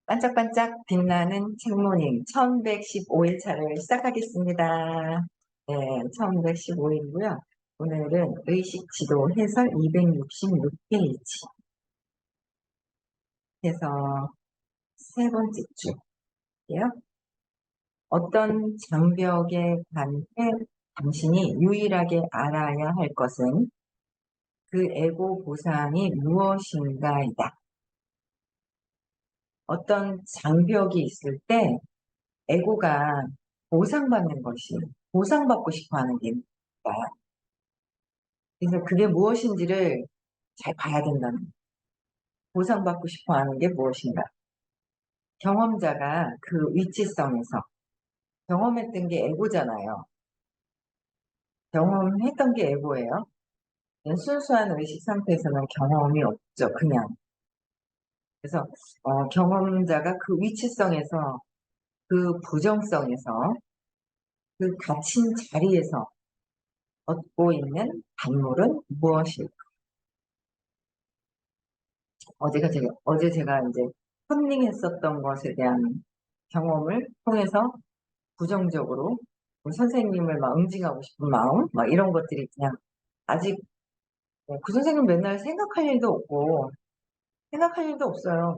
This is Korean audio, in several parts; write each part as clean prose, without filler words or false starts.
반짝반짝 빛나는 책모닝 1115일 차를 시작하겠습니다. 네, 1115일이고요. 오늘은 의식지도 해설 266페이지 해서 세 번째 주예요. 어떤 장벽에 관해 당신이 유일하게 알아야 할 것은 그 에고 보상이 무엇인가이다. 어떤 장벽이 있을 때 에고가 보상받고 싶어 하는 게 있다. 그래서 그게 무엇인지를 잘 봐야 된다는 거예요. 보상받고 싶어 하는 게 무엇인가. 경험자가 그 위치성에서 경험했던 게 에고잖아요. 경험했던 게 에고예요. 순수한 의식 상태에서는 경험이 없죠. 그냥. 그래서 경험자가 그 위치성에서 그 부정성에서 그 갇힌 자리에서 얻고 있는 단물은 무엇일까? 어제 제가 이제 컨닝했었던 것에 대한 경험을 통해서 부정적으로 선생님을 막 응징하고 싶은 마음, 막 이런 것들이 그냥 아직 그 선생님 맨날 생각할 일도 없어요.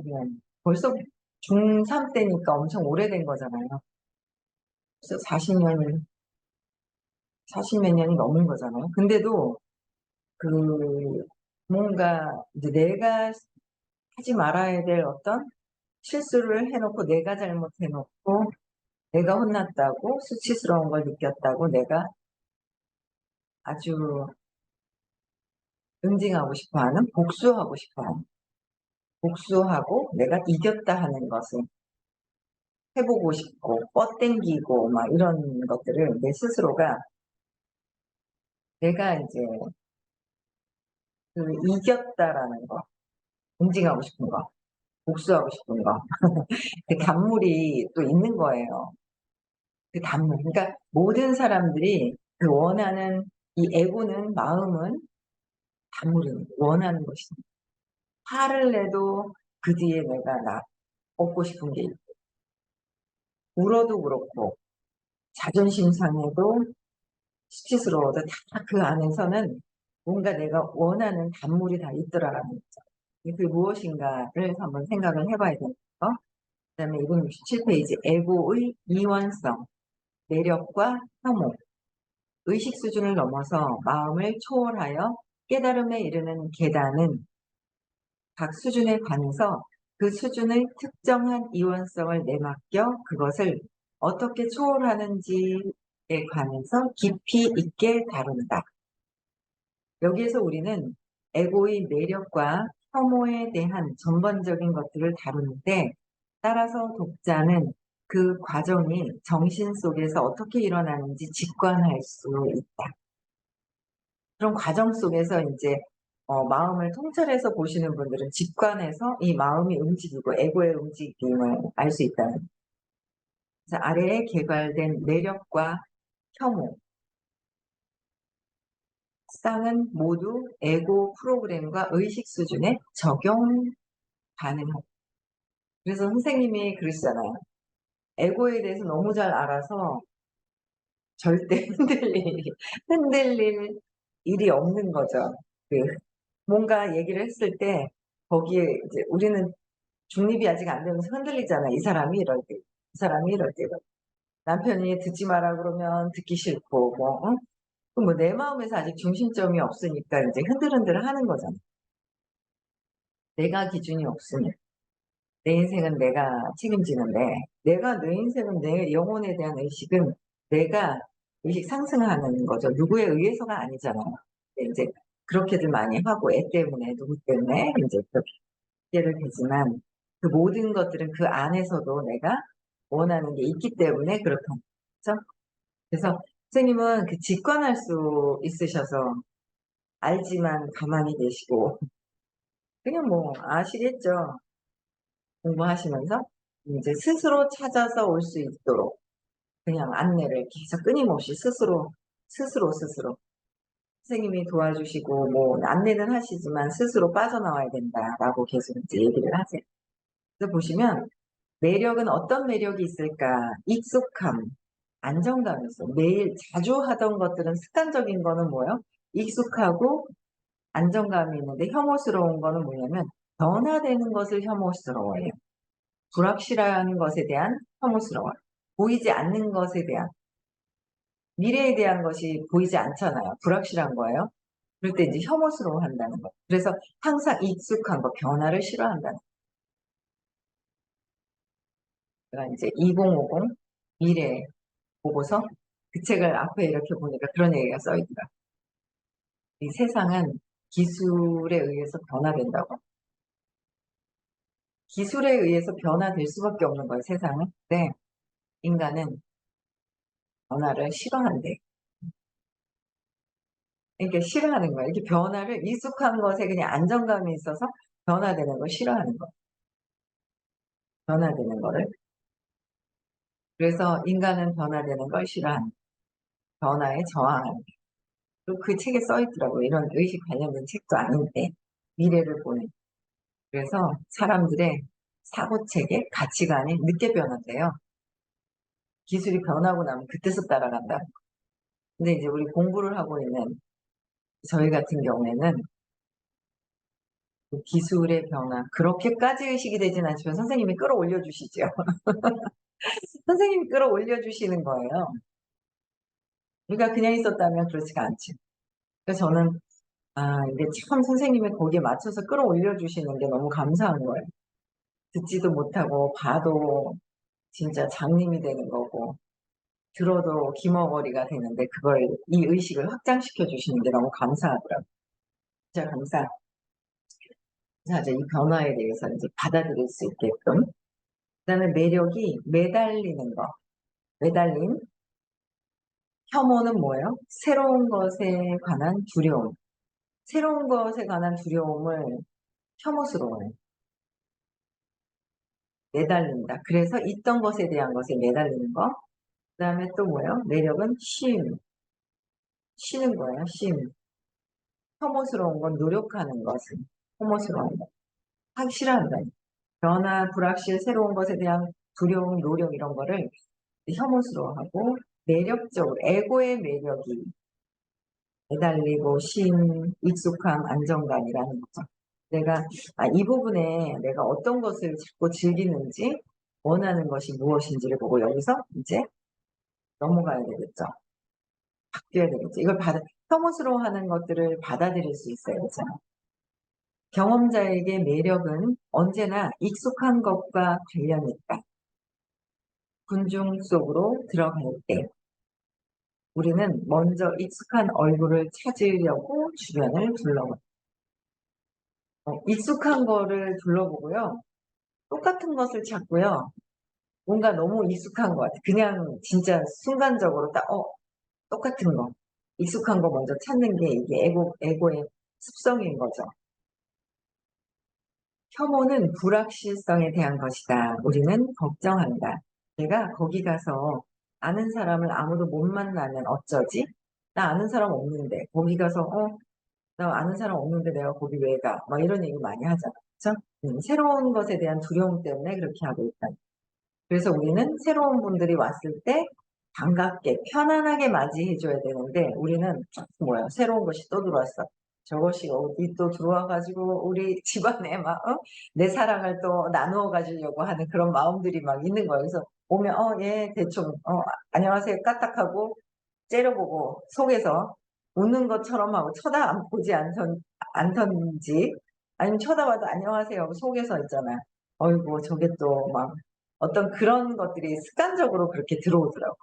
그냥 벌써 중3 때니까 엄청 오래된 거잖아요. 벌써 40몇 년이 넘은 거잖아요. 근데도 그 뭔가 이제 내가 하지 말아야 될 어떤 실수를 해놓고 내가 잘못해놓고 내가 혼났다고 수치스러운 걸 느꼈다고 내가 아주 응징하고 싶어하는 복수하고 내가 이겼다 하는 것을 해보고 싶고 뻗땡기고 막 이런 것들을 내 스스로가 내가 이제 그 이겼다라는 거, 응징하고 싶은 거, 복수하고 싶은 거, 그 단물이 또 있는 거예요. 그 단물. 그러니까 모든 사람들이 그 원하는 이 에고는 마음은 단물입니다. 원하는 것입니다. 화를 내도 그 뒤에 내가 얻고 싶은 게 있고, 울어도 그렇고, 자존심 상해도 수치스러워도 다 그 안에서는 뭔가 내가 원하는 단물이 다 있더라라는 거죠. 그게 무엇인가를 한번 생각을 해봐야 되는 거. 그 다음에 267페이지, 에고의 이원성, 매력과 혐오, 의식 수준을 넘어서 마음을 초월하여 깨달음에 이르는 계단은 각 수준에 관해서 그 수준의 특정한 이원성을 내맡겨 그것을 어떻게 초월하는지에 관해서 깊이 있게 다룬다. 여기에서 우리는 에고의 매력과 혐오에 대한 전반적인 것들을 다루는데 따라서 독자는 그 과정이 정신 속에서 어떻게 일어나는지 직관할 수 있다. 그런 과정 속에서 이제 마음을 통찰해서 보시는 분들은 직관해서 이 마음이 움직이고 에고의 움직임을 알 수 있다는. 그래서 아래에 개발된 매력과 혐오, 쌍은 모두 에고 프로그램과 의식 수준에 적용 가능하다. 그래서 선생님이 그러시잖아요. 에고에 대해서 너무 잘 알아서 절대 흔들릴 일이 없는 거죠. 그 뭔가 얘기를 했을 때 거기에 이제 우리는 중립이 아직 안 되면서 흔들리잖아. 이 사람이 이럴 때, 이 사람이 이럴 때. 남편이 듣지 마라 그러면 듣기 싫고, 뭐, 그럼 뭐 내 마음에서 아직 중심점이 없으니까 이제 흔들흔들 하는 거잖아. 내가 기준이 없으니. 내 인생은 내가 책임지는데, 내 인생은 내 영혼에 대한 의식은 내가 의식 상승하는 거죠. 누구에 의해서가 아니잖아요. 근데 이제 그렇게들 많이 하고, 애 때문에, 누구 때문에, 이제 그렇게 를 되지만, 그 모든 것들은 그 안에서도 내가 원하는 게 있기 때문에 그렇다는 거죠. 그래서 선생님은 그 직관할 수 있으셔서 알지만 가만히 계시고, 그냥 뭐 아시겠죠. 공부하시면서 이제 스스로 찾아서 올 수 있도록 그냥 안내를 계속 끊임없이 스스로 선생님이 도와주시고 뭐 안내는 하시지만 스스로 빠져나와야 된다라고 계속 이제 얘기를 하세요. 그래서 보시면 매력은 어떤 매력이 있을까? 익숙함, 안정감이 있어. 매일 자주 하던 것들은 습관적인 거는 뭐예요? 익숙하고 안정감이 있는데 혐오스러운 거는 뭐냐면 변화되는 것을 혐오스러워해요. 불확실한 것에 대한 혐오스러워요. 보이지 않는 것에 대한, 미래에 대한 것이 보이지 않잖아요. 불확실한 거예요. 그럴 때 이제 혐오스러워 한다는 거예요. 그래서 항상 익숙한 거, 변화를 싫어한다는 거예요. 제가 이제 2050 미래 보고서 그 책을 앞에 이렇게 보니까 그런 얘기가 써 있더라. 이 세상은 기술에 의해서 변화된다고. 기술에 의해서 변화될 수밖에 없는 거예요, 세상은. 근데 인간은 변화를 싫어한대. 그러니까 싫어하는 거예요. 이렇게 변화를 익숙한 것에 그냥 안정감이 있어서 변화되는 걸 싫어하는 거예요. 변화되는 거를. 그래서 인간은 변화되는 걸 싫어하는 거예요. 변화에 저항하는 거예요. 그리고 그 책에 써 있더라고요. 이런 의식 관련된 책도 아닌데 미래를 보는. 그래서 사람들의 사고체계, 가치관이 늦게 변한대요. 기술이 변하고 나면 그때서 따라간다. 근데 이제 우리 공부를 하고 있는 저희 같은 경우에는 그 기술의 변화, 그렇게까지 의식이 되진 않지만 선생님이 끌어올려 주시죠. 선생님이 끌어올려 주시는 거예요. 우리가 그냥 있었다면 그렇지가 않지. 그래서 저는, 이게 참 선생님이 거기에 맞춰서 끌어올려 주시는 게 너무 감사한 거예요. 듣지도 못하고 봐도 진짜 장님이 되는 거고, 들어도 기머거리가 되는데 그걸, 이 의식을 확장시켜 주시는 게 너무 감사하더라고요. 진짜 감사하죠. 이 변화에 대해서 이제 받아들일 수 있게끔. 그다음에 매력이 매달리는 거. 매달림. 혐오는 뭐예요? 새로운 것에 관한 두려움. 새로운 것에 관한 두려움을 혐오스러워해요. 매달린다. 그래서 있던 것에 대한 것에 매달리는 거. 그다음에 또 뭐예요? 매력은 쉼. 쉬는 거예요. 쉼. 혐오스러운 건 노력하는 것은 혐오스러운 거. 하기 싫어한다. 변화, 불확실, 새로운 것에 대한 두려움, 노력 이런 거를 혐오스러워하고 매력적으로 에고의 매력이 매달리고 쉼, 익숙함, 안정감이라는 거죠. 내가 이 부분에 내가 어떤 것을 자꾸 즐기는지 원하는 것이 무엇인지를 보고 여기서 이제 넘어가야 되겠죠. 바뀌어야 되겠죠. 이걸 혐오스러워하는 것들을 받아들일 수 있어야 되잖아요. 경험자에게 매력은 언제나 익숙한 것과 관련이 있다. 군중 속으로 들어갈 때 우리는 먼저 익숙한 얼굴을 찾으려고 주변을 둘러봅니다. 익숙한 거를 둘러보고요. 똑같은 것을 찾고요. 뭔가 너무 익숙한 것 같아. 그냥 진짜 순간적으로 딱, 똑같은 거. 익숙한 거 먼저 찾는 게 이게 에고의 습성인 거죠. 혐오는 불확실성에 대한 것이다. 우리는 걱정한다. 내가 거기 가서 아는 사람을 아무도 못 만나면 어쩌지? 나 아는 사람 없는데. 거기 가서, 나 아는 사람 없는데 내가 거기 왜 가? 막 이런 얘기 많이 하잖아. 그쵸? 새로운 것에 대한 두려움 때문에 그렇게 하고 있다. 그래서 우리는 새로운 분들이 왔을 때 반갑게 편안하게 맞이해 줘야 되는데 우리는 뭐야 새로운 것이 또 들어왔어. 저것이 어디 또 들어와 가지고 우리 집안에 막 내 사랑을 또 나누어 가지려고 하는 그런 마음들이 막 있는 거예요. 그래서 오면 예 대충 안녕하세요 까딱하고 째려보고 속에서 웃는 것처럼 하고 보지 않던지 아니면 쳐다봐도 안녕하세요 하고 속에서 있잖아요. 어이구 저게 또 막 어떤 그런 것들이 습관적으로 그렇게 들어오더라고요.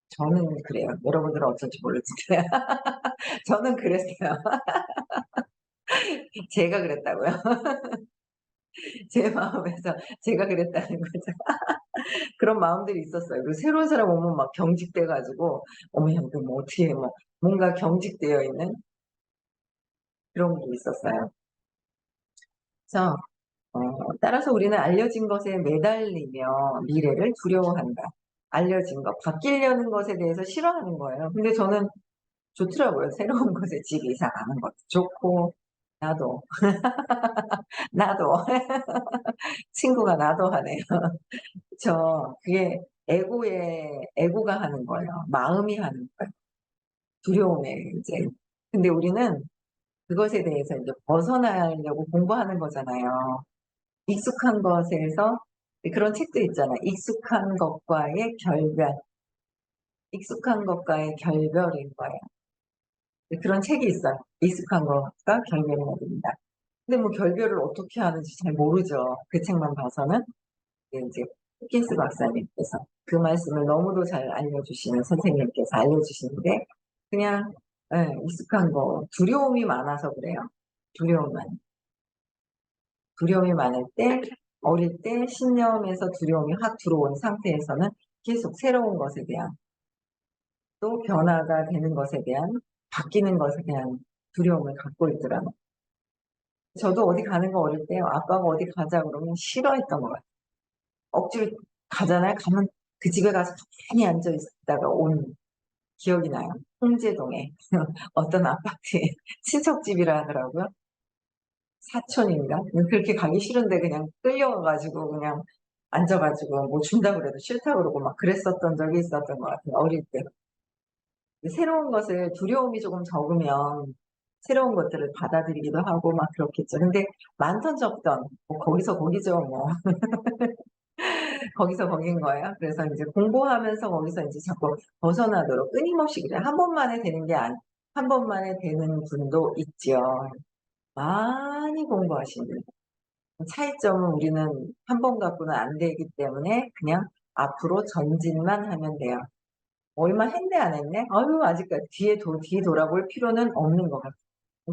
저는 그래요. 여러분들은 어쩔지 모르겠어요. 저는 그랬어요. 제가 그랬다고요. 제 마음에서 제가 그랬다는 거죠. 그런 마음들이 있었어요. 그리고 새로운 사람 오면 막 경직돼 가지고 어머 이거 뭐 어떻게 뭐 뭔가 경직되어 있는 그런 게 있었어요. 그래서 따라서 우리는 알려진 것에 매달리며 미래를 두려워한다. 알려진 것, 바뀌려는 것에 대해서 싫어하는 거예요. 근데 저는 좋더라고요. 새로운 것에 집 이사 가는 것도 좋고 나도 나도. 친구가 나도 하네요. 그게 에고가 하는 거예요. 마음이 하는 거예요. 두려움에 이제. 근데 우리는 그것에 대해서 이제 벗어나려고 공부하는 거잖아요. 익숙한 것에서 그런 책도 있잖아요. 익숙한 것과의 결별인 거예요. 그런 책이 있어요. 익숙한 것과 결별해야 됩니다. 근데 뭐 결별을 어떻게 하는지 잘 모르죠. 그 책만 봐서는. 이제 호킨스 박사님께서 그 말씀을 너무도 잘 알려주시는 선생님께서 알려주시는데 그냥 익숙한 거 두려움이 많아서 그래요. 두려움이 많을 때 어릴 때 신념에서 두려움이 확 들어온 상태에서는 계속 새로운 것에 대한 또 변화가 되는 것에 대한 바뀌는 것에 대한 두려움을 갖고 있더라고요. 저도 어디 가는 거 어릴 때 아빠가 어디 가자 그러면 싫어했던 것 같아요. 억지로 가잖아요. 가면 그 집에 가서 가만히 앉아 있다가 온 기억이 나요. 홍제동에 어떤 아파트에 친척집이라 하더라고요. 사촌인가? 그렇게 가기 싫은데 그냥 끌려가가지고 그냥 앉아가지고 뭐 준다 그래도 싫다 그러고 막 그랬었던 적이 있었던 것 같아요. 어릴 때. 새로운 것을 두려움이 조금 적으면 새로운 것들을 받아들이기도 하고 막 그렇겠죠. 근데 많던 적던 뭐 거기서 거기죠 뭐. 거기서 거긴 거예요. 그래서 이제 공부하면서 거기서 이제 자꾸 벗어나도록 끊임없이 그래. 한 번만에 되는 분도 있죠. 많이 공부하시는. 차이점은 우리는 한 번 갖고는 안 되기 때문에 그냥 앞으로 전진만 하면 돼요. 얼마 했네 안 했네? 아유 아직까지 뒤에 돌아볼 필요는 없는 것 같아요.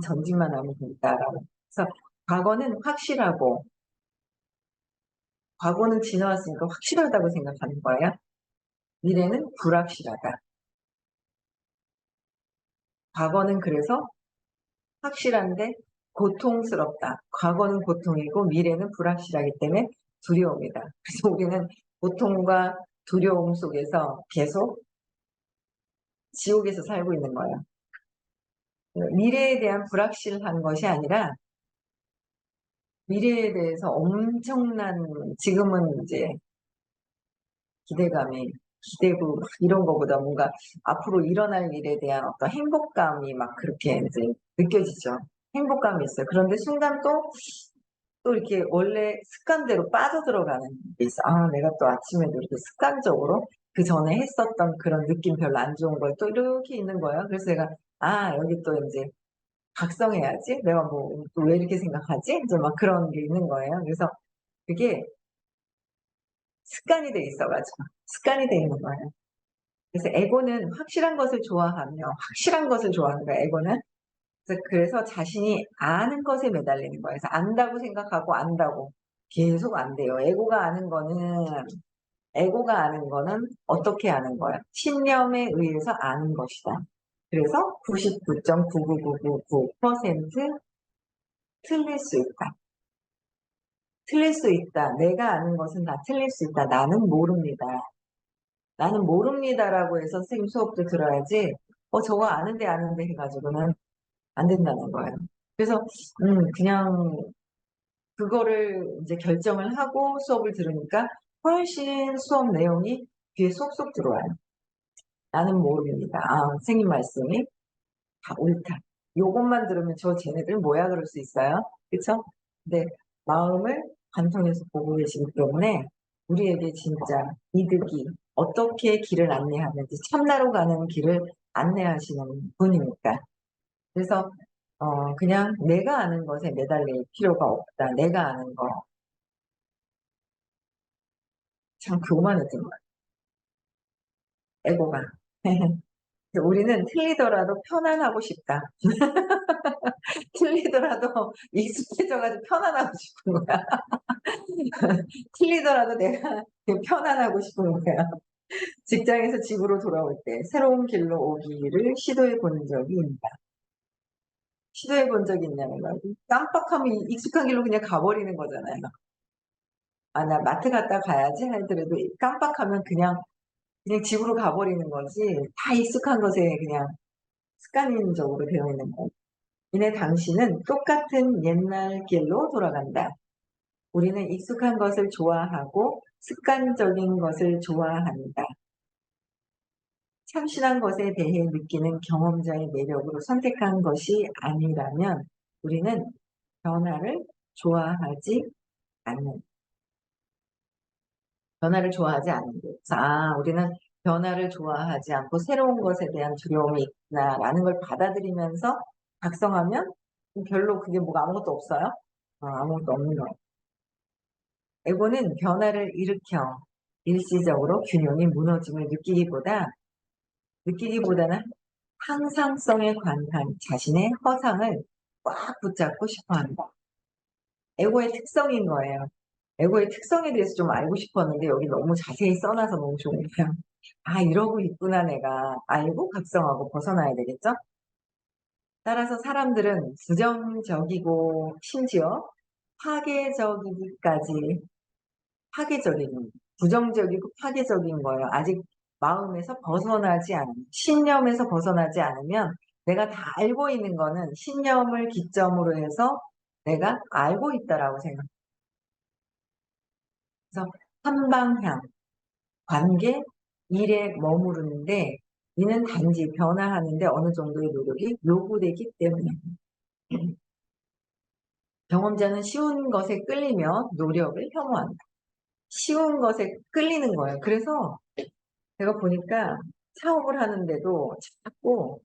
전진만 하면 된다라고. 그래서 과거는 확실하고 과거는 지나왔으니까 확실하다고 생각하는 거예요. 미래는 불확실하다. 과거는 그래서 확실한데 고통스럽다. 과거는 고통이고 미래는 불확실하기 때문에 두려움이다. 그래서 우리는 고통과 두려움 속에서 계속 지옥에서 살고 있는 거예요. 미래에 대한 불확실한 것이 아니라 미래에 대해서 엄청난 지금은 이제 기대고 막 이런 거보다 뭔가 앞으로 일어날 일에 대한 어떤 행복감이 막 그렇게 이제 느껴지죠. 행복감이 있어요. 그런데 순간 또 이렇게 원래 습관대로 빠져들어가는 게 있어. 아, 내가 또 아침에도 이렇게 습관적으로 그 전에 했었던 그런 느낌 별로 안 좋은 걸 또 이렇게 있는 거예요. 그래서 내가, 아, 여기 또 이제 각성해야지. 내가 뭐, 또 왜 이렇게 생각하지? 이제 막 그런 게 있는 거예요. 그래서 그게 습관이 돼 있는 거예요. 그래서 에고는 확실한 것을 좋아하는 거예요, 에고는. 그래서 자신이 아는 것에 매달리는 거예요. 그래서 안다고 생각하고 안다고 계속 안 돼요. 에고가 아는 거는 어떻게 아는 거예요? 신념에 의해서 아는 것이다. 그래서 99.99999% 틀릴 수 있다. 틀릴 수 있다. 내가 아는 것은 다 틀릴 수 있다. 나는 모릅니다. 나는 모릅니다라고 해서 선생님 수업도 들어야지, 저거 아는데 해가지고는 안 된다는 거예요. 그래서, 그냥 그거를 이제 결정을 하고 수업을 들으니까 훨씬 수업 내용이 귀에 쏙쏙 들어와요. 나는 모릅니다. 아, 선생님 말씀이 다 옳다. 요것만 들으면 쟤네들 뭐야 그럴 수 있어요. 그쵸? 근데 마음을 관통해서 보고 계시기 때문에 우리에게 진짜 이득이 어떻게 길을 안내하는지 참나로 가는 길을 안내하시는 분이니까. 그래서 그냥 내가 아는 것에 매달릴 필요가 없다. 내가 아는 거. 참 교만해진 거야. 에고가. 우리는 틀리더라도 편안하고 싶다. 틀리더라도 익숙해져가지고 편안하고 싶은 거야. 틀리더라도 내가 편안하고 싶은 거야. 직장에서 집으로 돌아올 때 새로운 길로 오기를 시도해 본 적이 있다. 시도해 본 적이 있냐는 거야. 깜빡하면 익숙한 길로 그냥 가버리는 거잖아요. 아, 나 마트 갔다 가야지 하더라도 깜빡하면 그냥 집으로 가버리는 거지. 다 익숙한 것에 그냥 습관적으로 되어 있는 거. 이내 당신은 똑같은 옛날 길로 돌아간다. 우리는 익숙한 것을 좋아하고 습관적인 것을 좋아한다. 참신한 것에 대해 느끼는 경험자의 매력으로 선택한 것이 아니라면 우리는 변화를 좋아하지 않는, 변화를 좋아하지 않는 거. 우리는 변화를 좋아하지 않고 새로운 것에 대한 두려움이 있구나라는 걸 받아들이면서 작성하면 별로 그게 뭐가 아무것도 없어요? 아무것도 없는 거예요. 에고는 변화를 일으켜 일시적으로 균형이 무너짐을 느끼기보다는 항상성에 관한 자신의 허상을 꽉 붙잡고 싶어 한다. 에고의 특성인 거예요. 에고의 특성에 대해서 좀 알고 싶었는데 여기 너무 자세히 써놔서 너무 좋네요. 이러고 있구나 내가. 알고 각성하고 벗어나야 되겠죠? 따라서 사람들은 부정적이고 심지어 파괴적이기까지 부정적이고 파괴적인 거예요. 아직 마음에서 벗어나지 않으면, 신념에서 벗어나지 않으면 내가 다 알고 있는 거는 신념을 기점으로 해서 내가 알고 있다라고 생각해요. 그래서 한방향, 관계, 일에 머무르는데 이는 단지 변화하는데 어느 정도의 노력이 요구되기 때문에 경험자는 쉬운 것에 끌리며 노력을 혐오한다. 쉬운 것에 끌리는 거예요. 그래서 제가 보니까 사업을 하는데도 자꾸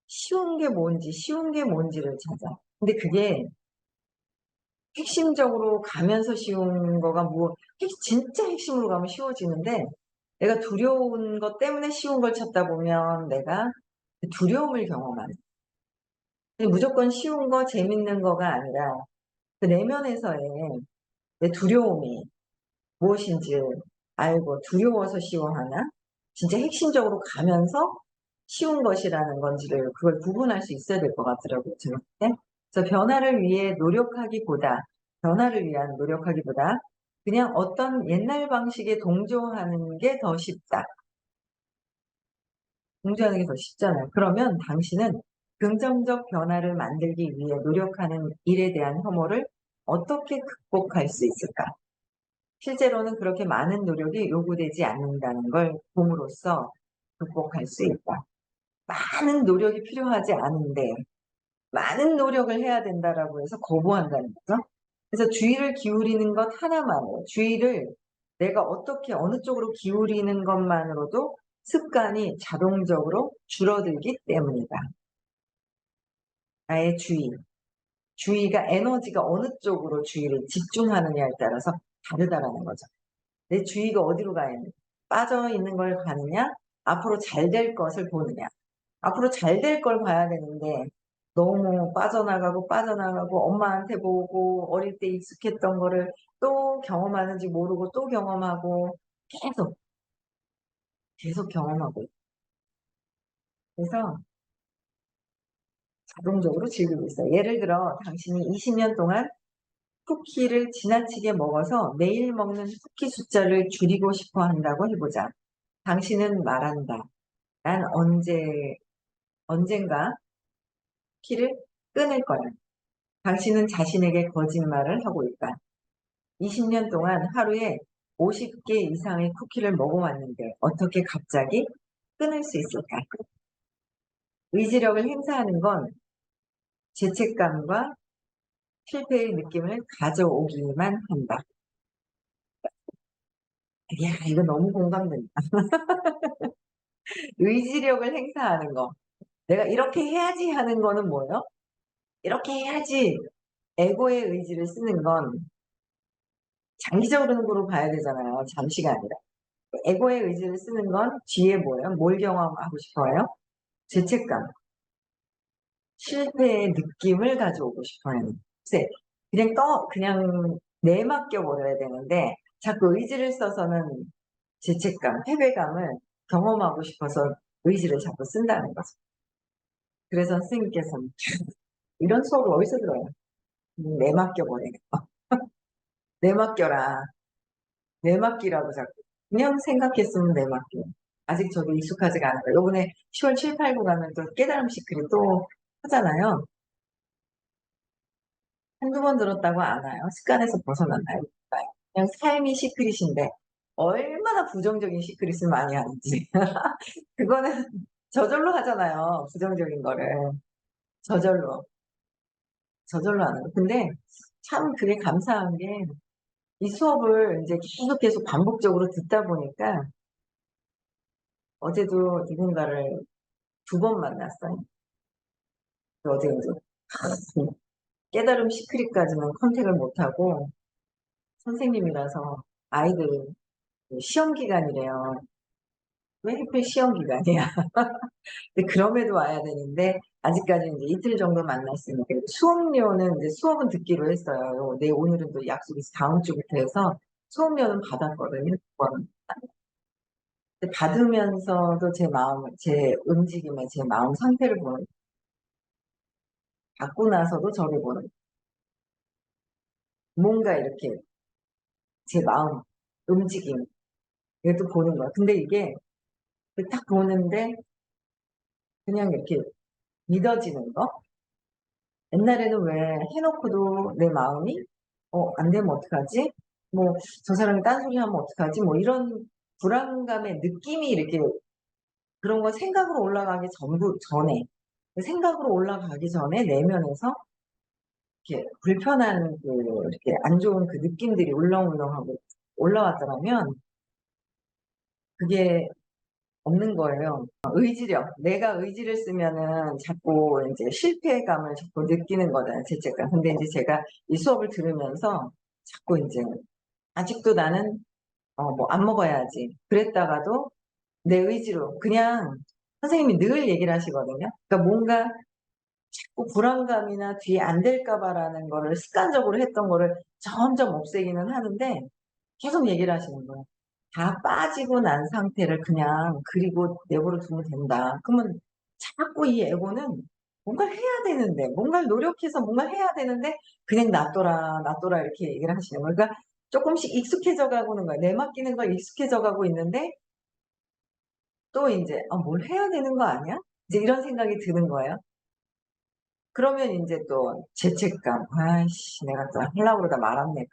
쉬운 게 뭔지를 찾아. 근데 그게 핵심적으로 가면서 쉬운 거가 진짜 핵심으로 가면 쉬워지는데 내가 두려운 것 때문에 쉬운 걸 찾다 보면 내가 두려움을 경험하는. 근데 무조건 쉬운 거, 재밌는 거가 아니라 그 내면에서의 내 두려움이 무엇인지 알고 두려워서 쉬워하나? 진짜 핵심적으로 가면서 쉬운 것이라는 건지를 그걸 구분할 수 있어야 될 것 같더라고요. 제가 볼 때. 그래서 변화를 위한 노력하기보다 그냥 어떤 옛날 방식에 동조하는 게 더 쉽다. 동조하는 게 더 쉽잖아요. 그러면 당신은 긍정적 변화를 만들기 위해 노력하는 일에 대한 혐오를 어떻게 극복할 수 있을까? 실제로는 그렇게 많은 노력이 요구되지 않는다는 걸 봄으로써 극복할 수 있다. 많은 노력이 필요하지 않은데 많은 노력을 해야 된다라고 해서 거부한다는 거죠. 그래서 주의를 기울이는 것 하나만으로 주의를 내가 어떻게 어느 쪽으로 기울이는 것만으로도 습관이 자동적으로 줄어들기 때문이다. 나의 주의가 에너지가 어느 쪽으로 주의를 집중하느냐에 따라서 다르다라는 거죠. 내 주의가 어디로 가야 돼? 빠져 있는 걸 가느냐? 앞으로 잘 될 것을 보느냐? 앞으로 잘 될 걸 봐야 되는데 너무 빠져나가고 엄마한테 보고 어릴 때 익숙했던 거를 또 경험하는지 모르고 또 경험하고 계속 경험하고 있어요. 그래서 자동적으로 즐기고 있어요. 예를 들어 당신이 20년 동안 쿠키를 지나치게 먹어서 매일 먹는 쿠키 숫자를 줄이고 싶어 한다고 해보자. 당신은 말한다. 난 언젠가 쿠키를 끊을 거야. 당신은 자신에게 거짓말을 하고 있다. 20년 동안 하루에 50개 이상의 쿠키를 먹어왔는데 어떻게 갑자기 끊을 수 있을까? 의지력을 행사하는 건 죄책감과 실패의 느낌을 가져오기만 한다. 이야, 이거 너무 공감된다. 의지력을 행사하는 거. 내가 이렇게 해야지 하는 거는 뭐예요? 이렇게 해야지. 에고의 의지를 쓰는 건 장기적으로 봐야 되잖아요. 잠시가 아니라. 에고의 의지를 쓰는 건 뒤에 뭐예요? 뭘 경험하고 싶어요? 죄책감, 실패의 느낌을 가져오고 싶어요. 글쎄, 그냥 내맡겨 버려야 되는데 자꾸 의지를 써서는 죄책감, 패배감을 경험하고 싶어서 의지를 자꾸 쓴다는 거죠. 그래서 선생님께서는 이런 수업을 어디서 들어요? 내맡겨 버리는 거. 내맡겨라. 내맡기라고 자꾸. 그냥 생각했으면 내맡겨. 아직 저도 익숙하지가 않아요. 요번에 10월 7, 8, 9 가면 또 깨달음 시크릿 또 하잖아요. 한두 번 들었다고 아나요? 습관에서 벗어났나요? 몰라요. 그냥 삶이 시크릿인데 얼마나 부정적인 시크릿을 많이 하는지. 그거는 저절로 하잖아요, 부정적인 거를. 저절로. 저절로 하는 거. 근데 참 그게 감사한 게 이 수업을 이제 계속 반복적으로 듣다 보니까 어제도 누군가를 2번 만났어요. 어제 이제 깨달음 시크릿까지는 컨택을 못하고 선생님이라서 아이들 시험 기간이래요. 왜 하필 시험 기간이야. 근데 그럼에도 와야 되는데 아직까지 이제 이틀 정도 만났으니까 수업료는 이제 수업은 듣기로 했어요. 오늘은 또 약속이 있어 다음 주부터 해서 수업료는 받았거든요. 2번. 근데 받으면서도 제 마음을, 제 움직임에 제 마음 상태를 보는, 받고 나서도 저를 보는, 뭔가 이렇게 제 마음, 움직임, 이것도 보는 거야. 근데 이게 딱 보는데 그냥 이렇게 믿어지는 거? 옛날에는 왜 해놓고도 내 마음이 안 되면 어떡하지? 뭐 저 사람이 딴소리 하면 어떡하지? 뭐 이런 불안감의 느낌이 이렇게 그런 거 생각으로 올라가기 전에 생각으로 올라가기 전에 내면에서 이렇게 불편한 이렇게 안 좋은 그 느낌들이 울렁울렁하고 올라왔더라면 그게 없는 거예요. 의지력. 내가 의지를 쓰면은 자꾸 이제 실패감을 자꾸 느끼는 거잖아요, 죄책감. 근데 이제 제가 이 수업을 들으면서 자꾸 이제 아직도 나는 뭐 안 먹어야지. 그랬다가도 내 의지로 그냥 선생님이 늘 얘기를 하시거든요. 그러니까 뭔가 자꾸 불안감이나 뒤에 안 될까 봐라는 거를 습관적으로 했던 거를 점점 없애기는 하는데 계속 얘기를 하시는 거예요. 다 빠지고 난 상태를 그냥 그리고 내버려 두면 된다. 그러면 자꾸 이 에고는 뭔가를 해야 되는데, 뭔가를 노력해서 뭔가를 해야 되는데, 그냥 놔둬라, 놔둬라, 이렇게 얘기를 하시는 거예요. 그러니까 조금씩 익숙해져 가고는 거예요. 내맡기는 거 익숙해져 가고 있는데, 또 이제, 뭘 해야 되는 거 아니야? 이제 이런 생각이 드는 거예요. 그러면 이제 또 죄책감, 아이씨, 내가 또 하려고 그러다 말았네.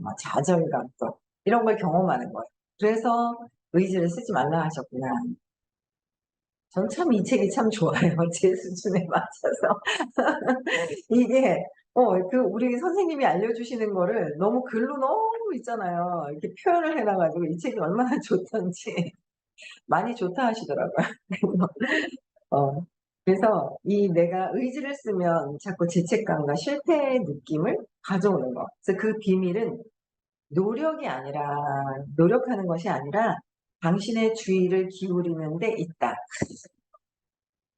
막 좌절감 또, 이런 걸 경험하는 거예요. 그래서 의지를 쓰지 말라 하셨구나. 전 참 이 책이 참 좋아요. 제 수준에 맞춰서. 이게 우리 선생님이 알려주시는 거를 너무 글로 너무 있잖아요. 이렇게 표현을 해 놔 가지고 이 책이 얼마나 좋던지 많이 좋다 하시더라고요. 어 그래서 이 내가 의지를 쓰면 자꾸 죄책감과 실패의 느낌을 가져오는 거. 그래서 그 비밀은 노력이 아니라 노력하는 것이 아니라 당신의 주의를 기울이는 데 있다.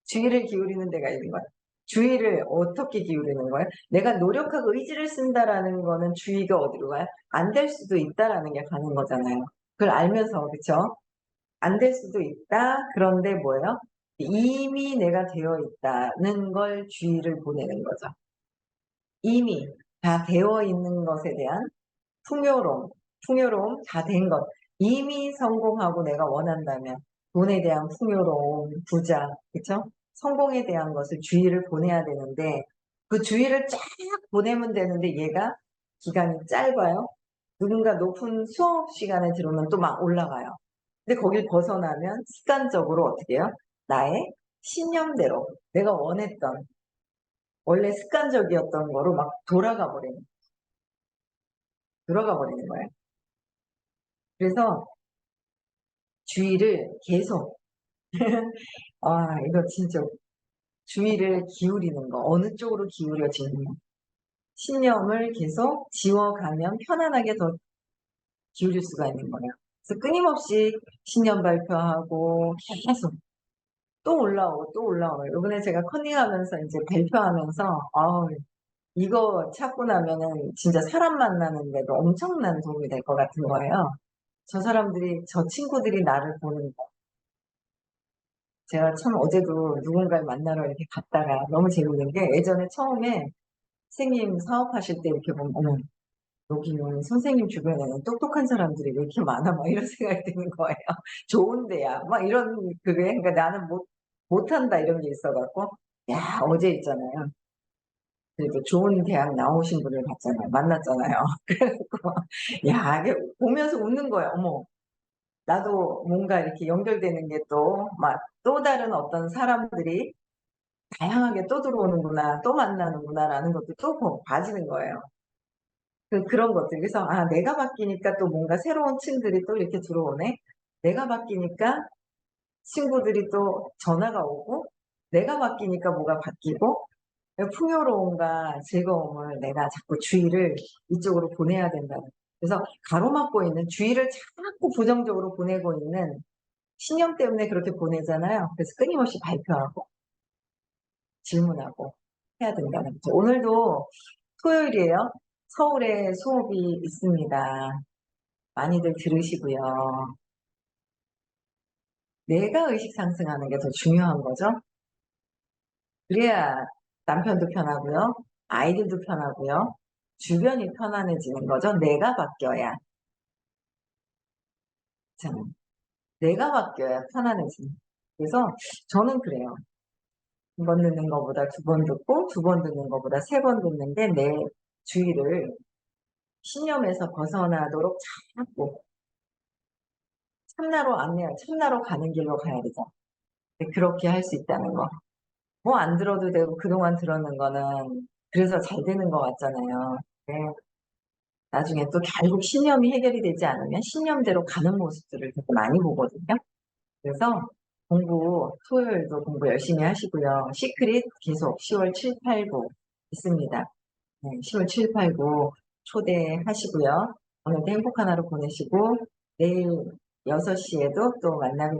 주의를 기울이는 데가 있는 거야. 주의를 어떻게 기울이는 거예요? 내가 노력하고 의지를 쓴다라는 거는 주의가 어디로 가요? 안 될 수도 있다라는 게 가는 거잖아요. 그걸 알면서, 그쵸? 안 될 수도 있다. 그런데 뭐예요? 이미 내가 되어 있다는 걸 주의를 보내는 거죠. 이미 다 되어 있는 것에 대한 풍요로움 다 된 것. 이미 성공하고 내가 원한다면 돈에 대한 풍요로움, 부자, 그쵸? 성공에 대한 것을 주의를 보내야 되는데 그 주의를 쫙 보내면 되는데 얘가 기간이 짧아요. 누군가 높은 수업 시간에 들어오면 또 막 올라가요. 근데 거길 벗어나면 습관적으로 어떻게 해요? 나의 신념대로 내가 원했던 원래 습관적이었던 거로 막 돌아가 버리는 거예요. 그래서 주의를 계속 이거 진짜 주의를 기울이는 거 어느 쪽으로 기울여지느냐 신념을 계속 지워가면 편안하게 더 기울일 수가 있는 거예요. 그래서 끊임없이 신념 발표하고 계속 또 올라오고 또 올라와요. 이번에 제가 컨닝하면서 이제 발표하면서 이거 찾고 나면은 진짜 사람 만나는 데도 엄청난 도움이 될 것 같은 거예요. 저 친구들이 나를 보는 거. 제가 참 어제도 누군가를 만나러 이렇게 갔다가 너무 재밌는 게 예전에 처음에 선생님 사업하실 때 이렇게 보면 어머 여기는 선생님 주변에는 똑똑한 사람들이 왜 이렇게 많아 막 이런 생각이 드는 거예요. 좋은 데야 막 이런 그게 그러니까 나는 못한다 이런 게 있어 갖고 야 어제 있잖아요. 그래도 좋은 대학 나오신 분을 봤잖아요. 만났잖아요. 그래갖고 야 이게 보면서 웃는 거예요. 어머 나도 뭔가 이렇게 연결되는 게 또 막 또 다른 어떤 사람들이 다양하게 또 들어오는구나, 또 만나는구나라는 것도 또 봐지는 거예요. 그런 것들. 그래서 '아 내가 바뀌니까 또 뭔가 새로운 층들이 또 이렇게 들어오네. 내가 바뀌니까 친구들이 또 전화가 오고 내가 바뀌니까 뭐가 바뀌고 풍요로움과 즐거움을 내가 자꾸 주의를 이쪽으로 보내야 된다는. 그래서 가로막고 있는 주의를 자꾸 부정적으로 보내고 있는 신념 때문에 그렇게 보내잖아요. 그래서 끊임없이 발표하고 질문하고 해야 된다는 거죠. 오늘도 토요일이에요. 서울에 수업이 있습니다. 많이들 들으시고요. 내가 의식 상승하는 게 더 중요한 거죠. 그래야 남편도 편하고요. 아이들도 편하고요. 주변이 편안해지는 거죠. 내가 바뀌어야. 참, 내가 바뀌어야 편안해지는. 그래서 저는 그래요. 한 번 듣는 것보다 두 번 듣고 두 번 듣는 것보다 세 번 듣는 게 내 주의를 신념에서 벗어나도록 자꾸 참나로 안내요. 참나로 가는 길로 가야 되죠. 그렇게 할 수 있다는 거. 뭐 안 들어도 되고 그동안 들었는 거는 그래서 잘 되는 것 같잖아요. 네. 나중에 또 결국 신념이 해결이 되지 않으면 신념대로 가는 모습들을 되게 많이 보거든요. 그래서 토요일도 공부 열심히 하시고요. 시크릿 계속 10월 7, 8, 9 있습니다. 네, 10월 7, 8, 9 초대하시고요. 오늘도 행복한 하루 보내시고 내일 6시에도 또 만나요.